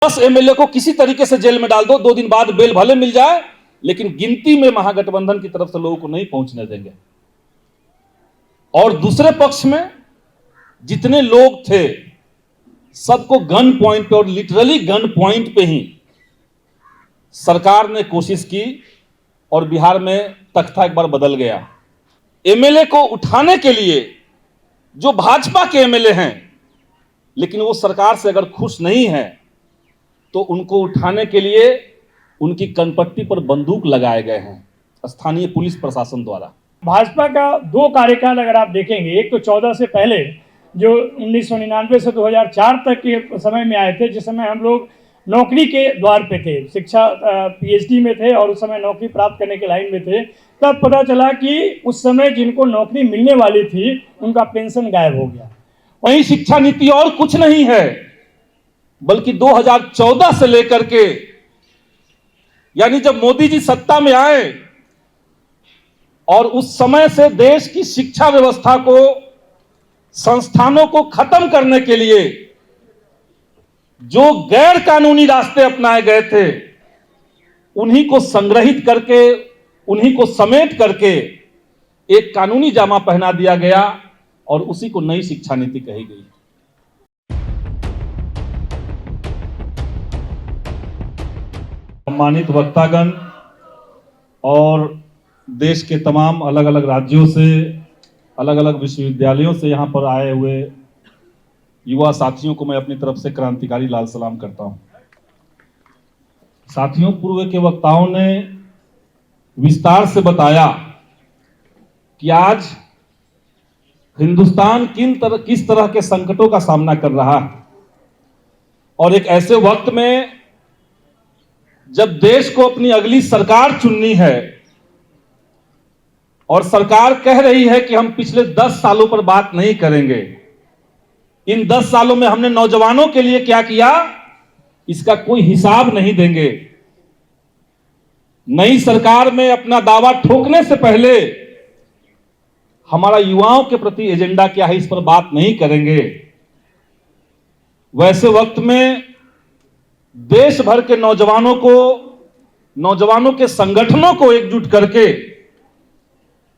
10 MLA को किसी तरीके से जेल में डाल दो, 2 दिन बाद बेल भले मिल जाए, लेकिन गिनती में महागठबंधन की तरफ से लोगों को नहीं पहुंचने देंगे। और दूसरे पक्ष में जितने लोग थे सबको गन पॉइंट पे, और लिटरली गन पॉइंट पे ही सरकार ने कोशिश की और बिहार में तख्ता एक बार बदल गया। एमएलए को उठाने के लिए जो भाजपा के एमएलए हैं, लेकिन वो सरकार से अगर खुश नहीं है तो उनको उठाने के लिए उनकी कनपट्टी पर बंदूक लगाए गए हैं स्थानीय पुलिस प्रशासन द्वारा। भाजपा का 2 कार्यकाल अगर आप देखेंगे, एक तो 14 से पहले जो 1999 से 2004 तक के समय में आए थे, जिस समय हम लोग नौकरी के द्वार पे थे, शिक्षा पीएचडी में थे और उस समय नौकरी प्राप्त करने के लाइन में थे। तब पता चला कि उस समय जिनको नौकरी मिलने वाली थी उनका पेंशन गायब हो गया। वही शिक्षा नीति और कुछ नहीं है बल्कि 2014 से लेकर के, यानी जब मोदी जी सत्ता में आए और उस समय से देश की शिक्षा व्यवस्था को, संस्थानों को खत्म करने के लिए जो गैर कानूनी रास्ते अपनाए गए थे उन्हीं को संग्रहित करके, उन्हीं को समेट करके एक कानूनी जामा पहना दिया गया और उसी को नई शिक्षा नीति कही गई। सम्मानित वक्तागण और देश के तमाम अलग अलग राज्यों से, अलग अलग विश्वविद्यालयों से यहाँ पर आए हुए युवा साथियों को मैं अपनी तरफ से क्रांतिकारी लाल सलाम करता हूँ। साथियों, पूर्व के वक्ताओं ने विस्तार से बताया कि आज हिंदुस्तान किस तरह के संकटों का सामना कर रहा है, और एक ऐसे वक्त में जब देश को अपनी अगली सरकार चुननी है और सरकार कह रही है कि हम पिछले 10 सालों पर बात नहीं करेंगे, इन 10 सालों में हमने नौजवानों के लिए क्या किया इसका कोई हिसाब नहीं देंगे। नई सरकार में अपना दावा ठोकने से पहले हमारा युवाओं के प्रति एजेंडा क्या है इस पर बात नहीं करेंगे। वैसे वक्त में देश भर के नौजवानों को, नौजवानों के संगठनों को एकजुट करके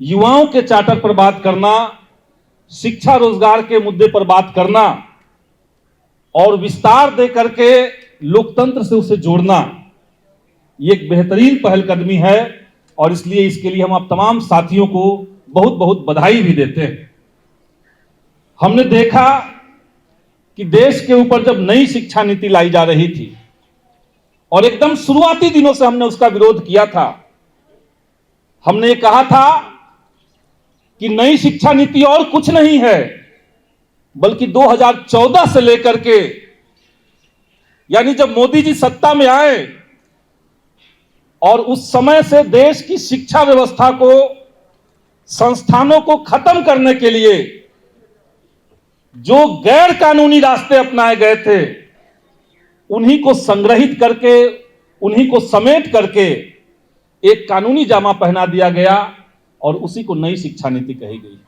युवाओं के चार्टर पर बात करना, शिक्षा रोजगार के मुद्दे पर बात करना और विस्तार दे करके लोकतंत्र से उसे जोड़ना, ये एक बेहतरीन पहलकदमी है और इसलिए इसके लिए हम आप तमाम साथियों को बहुत बहुत बधाई भी देते हैं। हमने देखा कि देश के ऊपर जब नई शिक्षा नीति लाई जा रही थी और एकदम शुरुआती दिनों से हमने उसका विरोध किया था, हमने ये कहा था कि नई शिक्षा नीति और कुछ नहीं है बल्कि 2014 से लेकर के, यानी जब मोदी जी सत्ता में आए और उस समय से देश की शिक्षा व्यवस्था को, संस्थानों को खत्म करने के लिए जो गैर कानूनी रास्ते अपनाए गए थे उन्हीं को संग्रहित करके, उन्हीं को समेट करके एक कानूनी जामा पहना दिया गया और उसी को नई शिक्षा नीति कही गई।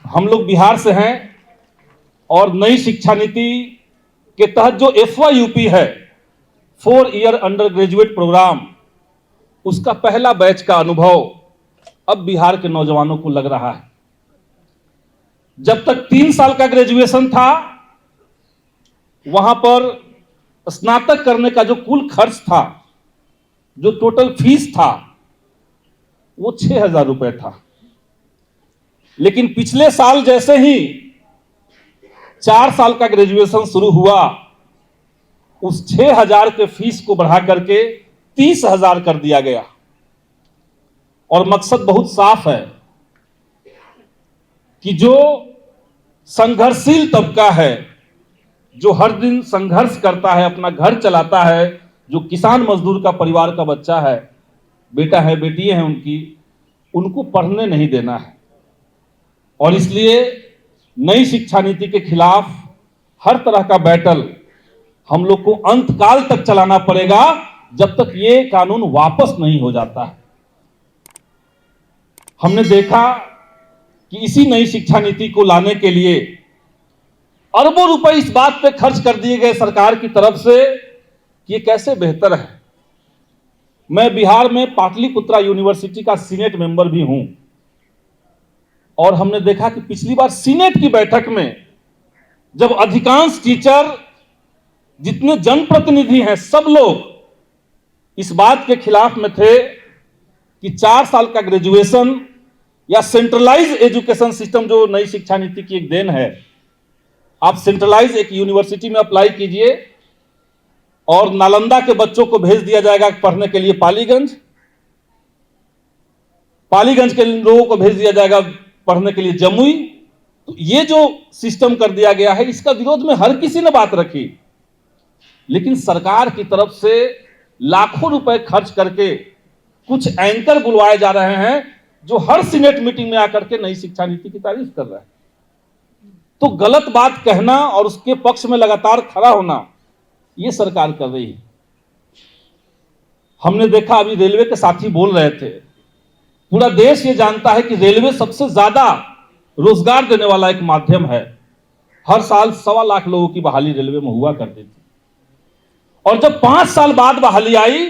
हम लोग बिहार से हैं और नई शिक्षा नीति के तहत जो FYUP है, 4 ईयर अंडर ग्रेजुएट प्रोग्राम, उसका पहला बैच का अनुभव अब बिहार के नौजवानों को लग रहा है। जब तक 3 साल का ग्रेजुएशन था वहां पर स्नातक करने का जो कुल खर्च था, जो टोटल फीस था, वो 6,000 रुपए था। लेकिन पिछले साल जैसे ही 4 साल का ग्रेजुएशन शुरू हुआ, उस 6,000 के फीस को बढ़ा करके 30,000 कर दिया गया। और मकसद बहुत साफ है कि जो संघर्षशील तबका है, जो हर दिन संघर्ष करता है, अपना घर चलाता है, जो किसान मजदूर का परिवार का बच्चा है, बेटा है, बेटी है उनको पढ़ने नहीं देना है। और इसलिए नई शिक्षा नीति के खिलाफ हर तरह का बैटल हम लोग को अंतकाल तक चलाना पड़ेगा जब तक ये कानून वापस नहीं हो जाता है। हमने देखा कि इसी नई शिक्षा नीति को लाने के लिए अरबों रुपए इस बात पे खर्च कर दिए गए सरकार की तरफ से कि ये कैसे बेहतर है। मैं बिहार में पाटलिपुत्रा यूनिवर्सिटी का सीनेट मेंबर भी हूं और हमने देखा कि पिछली बार सीनेट की बैठक में जब अधिकांश टीचर, जितने जनप्रतिनिधि हैं, सब लोग इस बात के खिलाफ में थे कि 4 साल का ग्रेजुएशन या सेंट्रलाइज एजुकेशन सिस्टम, जो नई शिक्षा नीति की एक देन है, आप सेंट्रलाइज एक यूनिवर्सिटी में अप्लाई कीजिए और नालंदा के बच्चों को भेज दिया जाएगा पढ़ने के लिए पालीगंज, पालीगंज के लोगों को भेज दिया जाएगा पढ़ने के लिए जमुई। तो ये जो सिस्टम कर दिया गया है, इसका विरोध में हर किसी ने बात रखी, लेकिन सरकार की तरफ से लाखों रुपए खर्च करके कुछ एंकर बुलवाए जा रहे हैं जो हर सीनेट मीटिंग में आकर के नई शिक्षा नीति की तारीफ कर रहे हैं। तो गलत बात कहना और उसके पक्ष में लगातार खड़ा होना, ये सरकार कर रही है। हमने देखा, अभी रेलवे के साथी बोल रहे थे, पूरा देश ये जानता है कि रेलवे सबसे ज्यादा रोजगार देने वाला एक माध्यम है। हर साल 1.25 लाख लोगों की बहाली रेलवे में हुआ करती थी और जब 5 साल बाद बहाली आई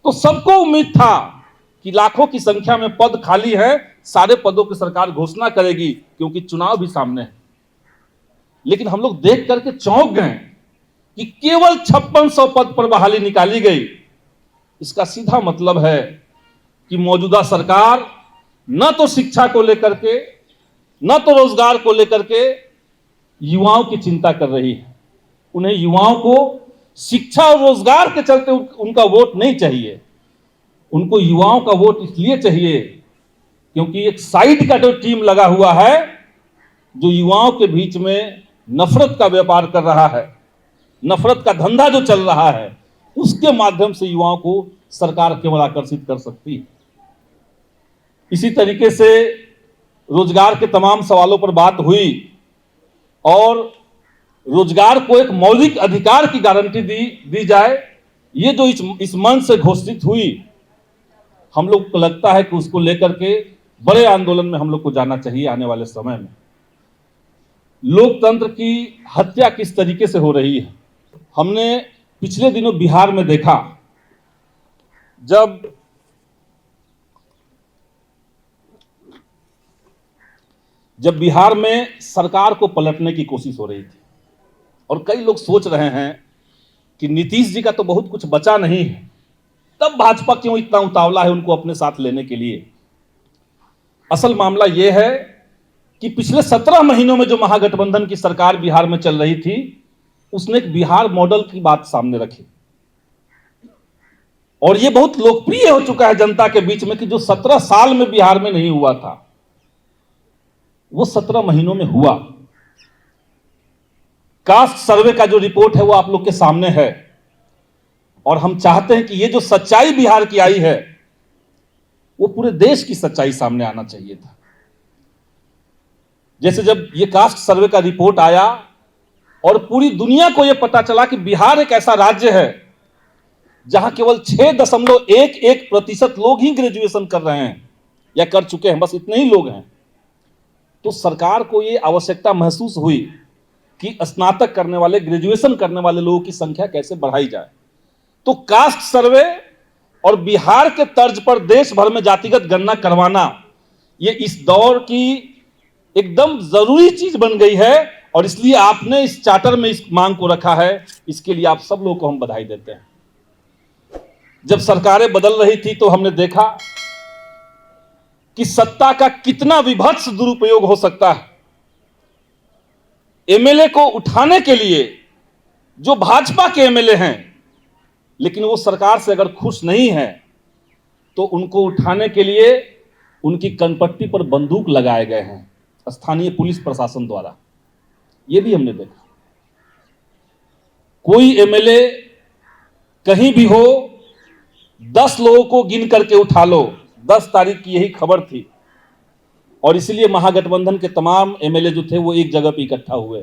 तो सबको उम्मीद था कि लाखों की संख्या में पद खाली है, सारे पदों की सरकार घोषणा करेगी क्योंकि चुनाव भी सामने है। लेकिन हम लोग देख करके चौंक गए कि केवल 5600 पद पर बहाली निकाली गई। इसका सीधा मतलब है कि मौजूदा सरकार न तो शिक्षा को लेकर के, न तो रोजगार को लेकर के युवाओं की चिंता कर रही है। उन्हें युवाओं को शिक्षा और रोजगार के चलते उनका वोट नहीं चाहिए, उनको युवाओं का वोट इसलिए चाहिए क्योंकि एक साइड का जो टीम लगा हुआ है जो युवाओं के बीच में नफरत का व्यापार कर रहा है, नफरत का धंधा जो चल रहा है, उसके माध्यम से युवाओं को सरकार केवल आकर्षित कर सकती है। इसी तरीके से रोजगार के तमाम सवालों पर बात हुई और रोजगार को एक मौलिक अधिकार की गारंटी दी जाए, ये जो इस मंच से घोषित हुई, हम लोग को लगता है कि उसको लेकर के बड़े आंदोलन में हम लोग को जाना चाहिए आने वाले समय में। लोकतंत्र की हत्या किस तरीके से हो रही है, हमने पिछले दिनों बिहार में देखा। जब बिहार में सरकार को पलटने की कोशिश हो रही थी और कई लोग सोच रहे हैं कि नीतीश जी का तो बहुत कुछ बचा नहीं है, तब भाजपा क्यों इतना उतावला है उनको अपने साथ लेने के लिए। असल मामला यह है कि पिछले 17 महीनों में जो महागठबंधन की सरकार बिहार में चल रही थी, उसने एक बिहार मॉडल की बात सामने रखी और यह बहुत लोकप्रिय हो चुका है जनता के बीच में कि जो 17 साल में बिहार में नहीं हुआ था, वो 17 महीनों में हुआ। कास्ट सर्वे का जो रिपोर्ट है वो आप लोग के सामने है और हम चाहते हैं कि ये जो सच्चाई बिहार की आई है वो पूरे देश की सच्चाई सामने आना चाहिए था। जैसे जब ये कास्ट सर्वे का रिपोर्ट आया और पूरी दुनिया को यह पता चला कि बिहार एक ऐसा राज्य है जहां केवल 6.11% लोग ही ग्रेजुएशन कर रहे हैं या कर चुके हैं, बस इतने ही लोग हैं, तो सरकार को यह आवश्यकता महसूस हुई कि स्नातक करने वाले, ग्रेजुएशन करने वाले लोगों की संख्या कैसे बढ़ाई जाए। तो कास्ट सर्वे और बिहार के तर्ज पर देश भर में जातिगत गणना करवाना, ये इस दौर की एकदम जरूरी चीज बन गई है और इसलिए आपने इस चार्टर में इस मांग को रखा है। इसके लिए आप सब लोगों को हम बधाई देते हैं। जब सरकारें बदल रही थी तो हमने देखा कि सत्ता का कितना विभत्स दुरुपयोग हो सकता है। एमएलए को उठाने के लिए जो भाजपा के एमएलए हैं, लेकिन वो सरकार से अगर खुश नहीं है तो उनको उठाने के लिए उनकी कनपट्टी पर बंदूक लगाए गए हैं स्थानीय पुलिस प्रशासन द्वारा। ये भी हमने देखा। कोई एमएलए कहीं भी हो, 10 लोगों को गिन करके उठा लो। 10 तारीख की यही खबर थी और इसलिए महागठबंधन के तमाम एमएलए जो थे वो एक जगह पे इकट्ठा हुए,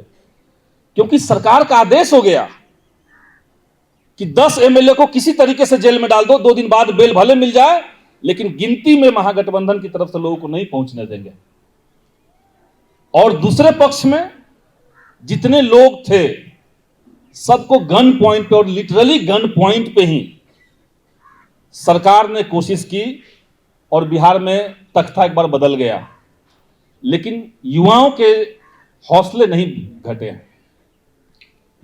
क्योंकि सरकार का आदेश हो गया कि 10 एमएलए को किसी तरीके से जेल में डाल दो, 2 दिन बाद बेल भले मिल जाए, लेकिन गिनती में महागठबंधन की तरफ से लोगों को नहीं पहुंचने देंगे। और दूसरे पक्ष में जितने लोग थे सबको गन पॉइंट पे और लिटरली गन पॉइंट पे ही सरकार ने कोशिश की और बिहार में तख्ता एक बार बदल गया। लेकिन युवाओं के हौसले नहीं घटे हैं,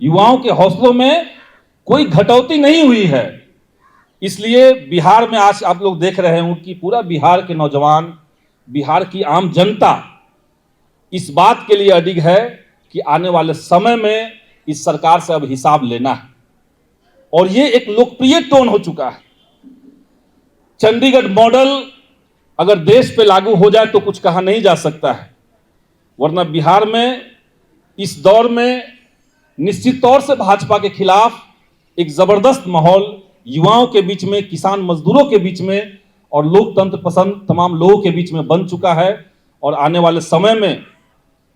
युवाओं के हौसलों में कोई घटौती नहीं हुई है। इसलिए बिहार में आज आप लोग देख रहे हो कि पूरा बिहार के नौजवान, बिहार की आम जनता इस बात के लिए अडिग है कि आने वाले समय में इस सरकार से अब हिसाब लेना है। और ये एक लोकप्रिय टोन हो चुका है। चंडीगढ़ मॉडल अगर देश पे लागू हो जाए तो कुछ कहा नहीं जा सकता है, वरना बिहार में इस दौर में निश्चित तौर से भाजपा के खिलाफ एक जबरदस्त माहौल युवाओं के बीच में, किसान मजदूरों के बीच में और लोकतंत्र पसंद तमाम लोगों के बीच में बन चुका है। और आने वाले समय में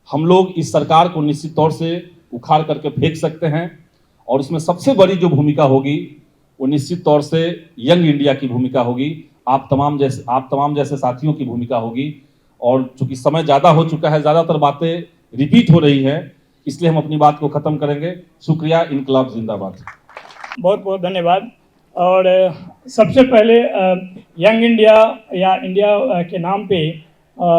हम लोग इस सरकार को निश्चित तौर से उखाड़ करके फेंक सकते हैं। और उसमें सबसे बड़ी जो भूमिका होगी वो निश्चित तौर से यंग इंडिया की भूमिका होगी, आप तमाम जैसे साथियों की भूमिका होगी। और चूंकि समय ज़्यादा हो चुका है, ज़्यादातर बातें रिपीट हो रही है, इसलिए हम अपनी बात को ख़त्म करेंगे। शुक्रिया। इनकलाब जिंदाबाद। बहुत बहुत धन्यवाद। और सबसे पहले यंग इंडिया या इंडिया के नाम पे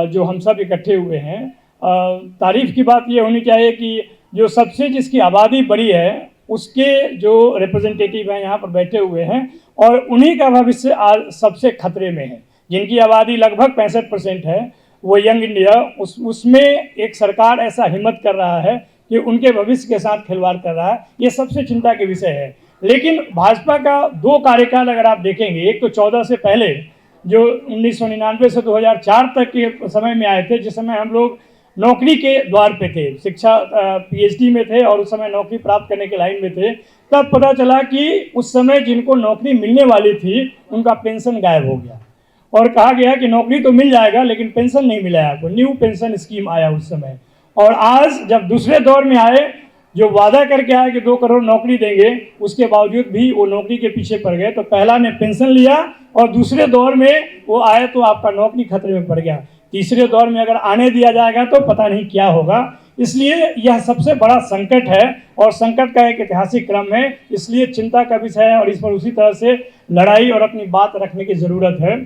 जो हम सब इकट्ठे हुए हैं, तारीफ की बात ये होनी चाहिए कि जो सबसे जिसकी आबादी बड़ी है उसके जो रिप्रेजेंटेटिव हैं यहाँ पर बैठे हुए हैं और उन्हीं का भविष्य आज सबसे खतरे में है। जिनकी आबादी लगभग 65% है वो यंग इंडिया, उसमें एक सरकार ऐसा हिम्मत कर रहा है कि उनके भविष्य के साथ खिलवाड़ कर रहा है, ये सबसे चिंता के विषय है। लेकिन भाजपा का 2 कार्यकाल अगर आप देखेंगे, एक तो 14 से पहले जो 1999 से 2004 तक के समय में आए थे, जिस समय हम लोग नौकरी के द्वार पे थे, शिक्षा पीएचडी में थे और उस समय नौकरी प्राप्त करने के लाइन में थे, तब पता चला कि उस समय जिनको नौकरी मिलने वाली थी उनका पेंशन गायब हो गया और कहा गया कि नौकरी तो मिल जाएगा लेकिन पेंशन नहीं मिला है आपको। न्यू पेंशन स्कीम आया उस समय। और आज जब दूसरे दौर में आए, जो वादा करके आए कि 2 करोड़ नौकरी देंगे, उसके बावजूद भी वो नौकरी के पीछे पड़ गए। तो पहला ने पेंशन लिया और दूसरे दौर में वो आए तो आपका नौकरी खतरे में पड़ गया। तीसरे दौर में अगर आने दिया जाएगा तो पता नहीं क्या होगा। इसलिए यह सबसे बड़ा संकट है और संकट का एक ऐतिहासिक क्रम है, इसलिए चिंता का विषय है और इस पर उसी तरह से लड़ाई और अपनी बात रखने की ज़रूरत है।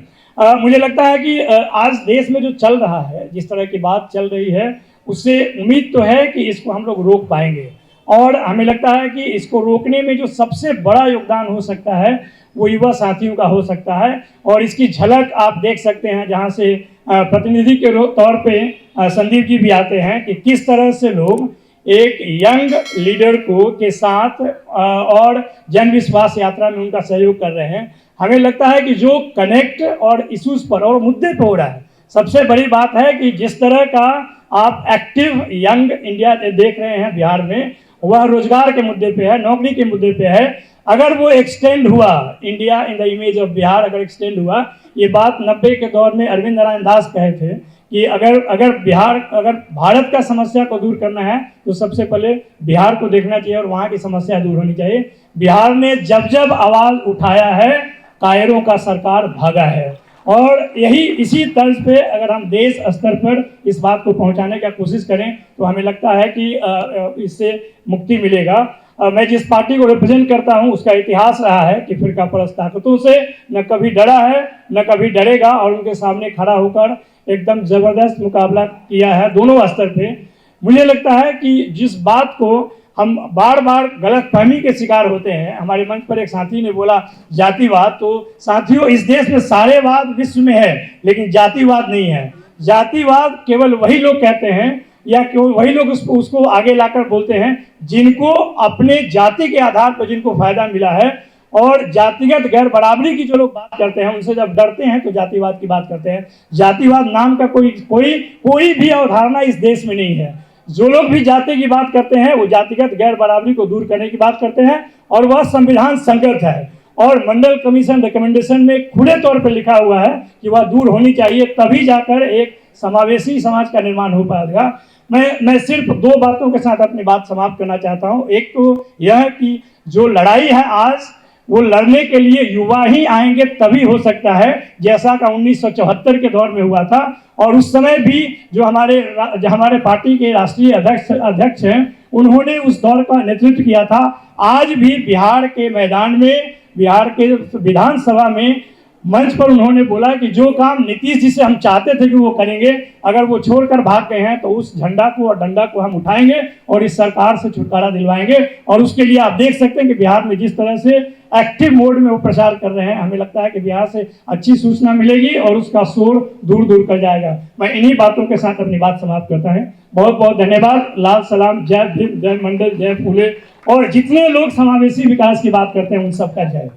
मुझे लगता है कि आज देश में जो चल रहा है, जिस तरह की बात चल रही है, उससे उम्मीद तो है कि इसको हम लोग रोक पाएंगे। और हमें लगता है कि इसको रोकने में जो सबसे बड़ा योगदान हो सकता है वो युवा साथियों का हो सकता है। और इसकी झलक आप देख सकते हैं, जहाँ से प्रतिनिधि के तौर पे संदीप जी भी आते हैं, कि किस तरह से लोग एक यंग लीडर को के साथ और जन विश्वास यात्रा में उनका सहयोग कर रहे हैं। हमें लगता है कि जो कनेक्ट और इश्यूज पर और मुद्दे पर हो रहा है, सबसे बड़ी बात है कि जिस तरह का आप एक्टिव यंग इंडिया देख रहे हैं बिहार में, वह रोजगार के मुद्दे पे है, नौकरी के मुद्दे पे है। अगर वो एक्सटेंड हुआ, India in the image of Bihar अगर एक्सटेंड हुआ, ये बात 90 के दौर में अरविंद नारायण दास कहे थे कि अगर भारत का समस्या को दूर करना है तो सबसे पहले बिहार को देखना चाहिए और वहाँ की समस्या दूर होनी चाहिए। बिहार ने जब जब आवाज़ उठाया है, कायरों का सरकार भागा है। और यही इसी तर्ज पे अगर हम देश स्तर पर इस बात को पहुंचाने का कोशिश करें तो हमें लगता है कि इससे मुक्ति मिलेगा। मैं जिस पार्टी को रिप्रेजेंट करता हूं उसका इतिहास रहा है कि फिरका परस्त ताकतों से न कभी डरा है न कभी डरेगा और उनके सामने खड़ा होकर एकदम ज़बरदस्त मुकाबला किया है दोनों स्तर पे। मुझे लगता है कि जिस बात को हम बार बार गलतफहमी के शिकार होते हैं, हमारे मंच पर एक साथी ने बोला जातिवाद, तो साथियों इस देश में सारे वाद विश्व में है लेकिन जातिवाद नहीं है। जातिवाद केवल वही लोग कहते हैं या केवल वही लोग उसको आगे लाकर बोलते हैं जिनको अपने जाति के आधार पर जिनको फायदा मिला है। और जातिगत गैर बराबरी की जो लोग बात करते हैं उनसे जब डरते हैं तो जातिवाद की बात करते हैं। जातिवाद नाम का कोई भी अवधारणा इस देश में नहीं है। जो लोग भी जाति की बात करते हैं वो जातिगत गैर बराबरी को दूर करने की बात करते हैं और वह संविधान संगत है और मंडल कमीशन रिकमेंडेशन में खुले तौर पर लिखा हुआ है कि वह दूर होनी चाहिए, तभी जाकर एक समावेशी समाज का निर्माण हो पाएगा। मैं सिर्फ 2 बातों के साथ अपनी बात समाप्त करना चाहता हूं। एक तो यह कि जो लड़ाई है आज, वो लड़ने के लिए युवा ही आएंगे तभी हो सकता है, जैसा का 1974 के दौर में हुआ था। और उस समय भी जो हमारे पार्टी के राष्ट्रीय अध्यक्ष हैं उन्होंने उस दौर का नेतृत्व किया था। आज भी बिहार के मैदान में, बिहार के विधानसभा में मंच पर उन्होंने बोला कि जो काम नीतीश जी से हम चाहते थे कि वो करेंगे, अगर वो छोड़कर भाग गए हैं तो उस झंडा को और डंडा को हम उठाएंगे और इस सरकार से छुटकारा दिलवाएंगे। और उसके लिए आप देख सकते हैं कि बिहार में जिस तरह से एक्टिव मोड में वो प्रचार कर रहे हैं, हमें लगता है कि बिहार से अच्छी सूचना मिलेगी और उसका शोर दूर दूर कर जाएगा। मैं इन्हीं बातों के साथ अपनी बात समाप्त करता हूं। बहुत बहुत धन्यवाद। लाल सलाम। जय भीम, जय मंडल, जय फूले, और जितने लोग समावेशी विकास की बात करते हैं उन सबका जय।